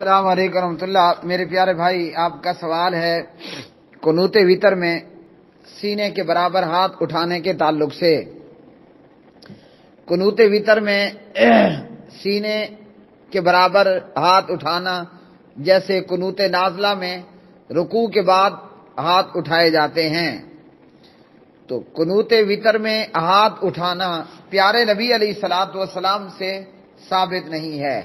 السلام علیکم ورحمۃ اللہ۔ میرے پیارے بھائی، آپ کا سوال ہے قنوت وتر میں سینے کے برابر ہاتھ اٹھانے کے تعلق سے۔ قنوت وتر میں سینے کے برابر ہاتھ اٹھانا، جیسے قنوت نازلہ میں رکوع کے بعد ہاتھ اٹھائے جاتے ہیں، تو قنوت وتر میں ہاتھ اٹھانا پیارے نبی علیہ الصلوۃ والسلام سے ثابت نہیں ہے۔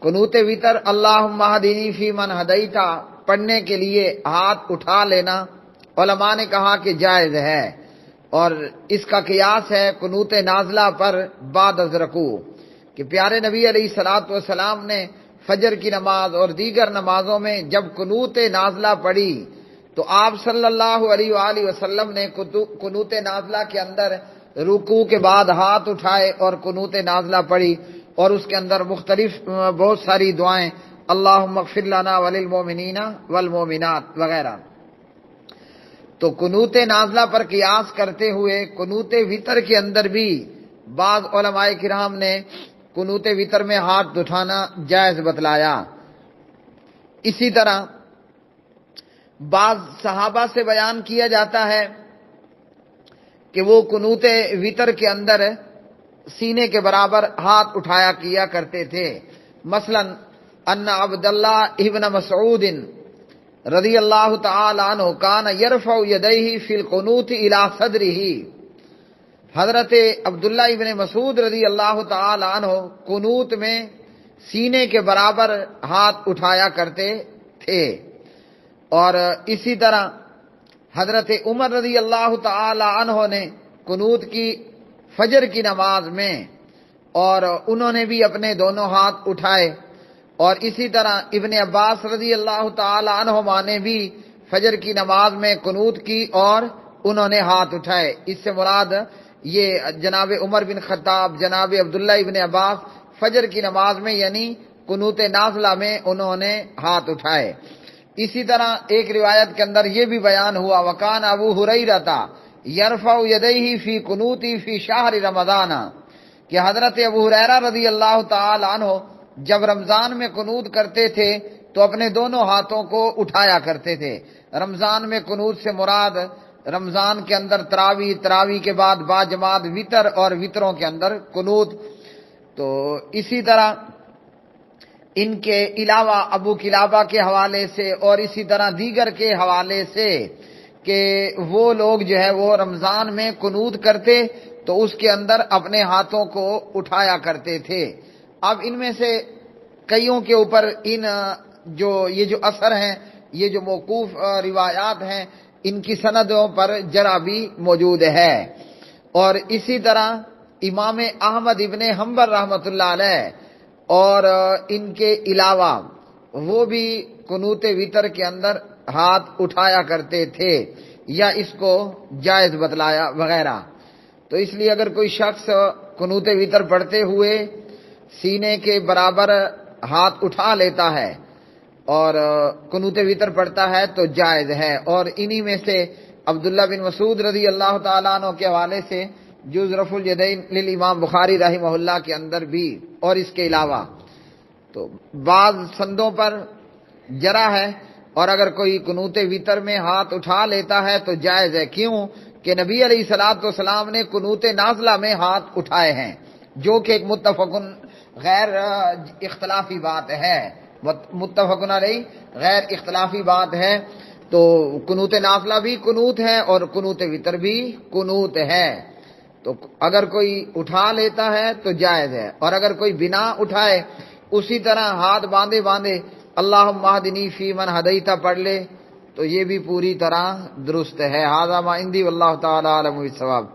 قنوت وتر اللہم اہدنی فی من ہدیت پڑھنے کے لیے ہاتھ اٹھا لینا علماء نے کہا کہ جائز ہے، اور اس کا قیاس ہے قنوت نازلہ پر بعد از رکوع، کہ پیارے نبی علیہ الصلوۃ والسلام نے فجر کی نماز اور دیگر نمازوں میں جب قنوت نازلہ پڑھی تو آپ صلی اللہ علیہ وآلہ وسلم نے قنوت نازلہ کے اندر رکوع کے بعد ہاتھ اٹھائے اور قنوت نازلہ پڑھی، اور اس کے اندر مختلف بہت ساری دعائیں، اللہم اغفر لنا وللمؤمنین والمؤمنات وغیرہ۔ تو قنوت نازلہ پر قیاس کرتے ہوئے قنوت وتر کے اندر بھی بعض علماء کرام نے قنوت وتر میں ہاتھ اٹھانا جائز بتلایا۔ اسی طرح بعض صحابہ سے بیان کیا جاتا ہے کہ وہ قنوت وتر کے اندر سینے کے برابر ہاتھ اٹھایا کیا کرتے تھے۔ مثلا ان عبداللہ ابن مسعود رضی اللہ تعالی عنہ کان یرفع یدیہ فی القنوت الی صدرہ، حضرت عبداللہ ابن مسعود رضی اللہ تعالی عنہ قنوت میں سینے کے برابر ہاتھ اٹھایا کرتے تھے۔ اور اسی طرح حضرت عمر رضی اللہ تعالی عنہ نے قنوت کی فجر کی نماز میں، اور انہوں نے بھی اپنے دونوں ہاتھ اٹھائے، اور اسی طرح ابن عباس رضی اللہ تعالی عنہما نے بھی فجر کی نماز میں قنوت کی اور انہوں نے ہاتھ اٹھائے۔ اس سے مراد یہ جناب عمر بن خطاب، جناب عبداللہ ابن عباس فجر کی نماز میں یعنی قنوت نازلہ میں انہوں نے ہاتھ اٹھائے۔ اسی طرح ایک روایت کے اندر یہ بھی بیان ہوا وکان ابو ہریرہ یرفع یدیہ فی قنوتی فی شہر رمضان، کہ حضرت ابو ہریرہ رضی اللہ تعالی عنہ جب رمضان میں قنوت کرتے تھے تو اپنے دونوں ہاتھوں کو اٹھایا کرتے تھے۔ رمضان میں قنوت سے مراد رمضان کے اندر تراویح کے بعد باجماعت وتر اور وتروں کے اندر قنوت۔ تو اسی طرح ان کے علاوہ ابو قلابہ کے حوالے سے اور اسی طرح دیگر کے حوالے سے کہ وہ لوگ جو ہے وہ رمضان میں قنوت کرتے تو اس کے اندر اپنے ہاتھوں کو اٹھایا کرتے تھے۔ اب ان میں سے کئیوں کے اوپر یہ جو اثر ہیں، یہ جو موقوف روایات ہیں، ان کی سندوں پر جرح بھی موجود ہے۔ اور اسی طرح امام احمد ابن حنبل رحمۃ اللہ علیہ اور ان کے علاوہ وہ بھی قنوت وتر کے اندر ہاتھ اٹھایا کرتے تھے یا اس کو جائز بتلایا وغیرہ۔ تو اس لیے اگر کوئی شخص قنوت وتر پڑھتے ہوئے سینے کے برابر ہاتھ اٹھا لیتا ہے اور قنوت وتر پڑھتا ہے تو جائز ہے۔ اور انہی میں سے عبداللہ بن مسعود رضی اللہ تعالیٰ عنہ کے حوالے سے جز رفع الیدین للامام بخاری رحمہ اللہ کے اندر بھی، اور اس کے علاوہ تو بعض سندوں پر جرح ہے، اور اگر کوئی قنوت وتر میں ہاتھ اٹھا لیتا ہے تو جائز ہے۔ کیوں کہ نبی علیہ الصلوۃ والسلام نے قنوت نازلہ میں ہاتھ اٹھائے ہیں، جو کہ ایک متفقن غیر اختلافی بات ہے، متفقن علیہ غیر اختلافی بات ہے۔ تو قنوت نازلہ بھی قنوت ہے اور قنوت وتر بھی قنوت ہے۔ تو اگر کوئی اٹھا لیتا ہے تو جائز ہے، اور اگر کوئی بنا اٹھائے اسی طرح ہاتھ باندھے اللہم اہدنی فی من ہدیت پڑھ لے تو یہ بھی پوری طرح درست ہے۔ ھذا ما عندی واللہ تعالی اعلم بالصواب۔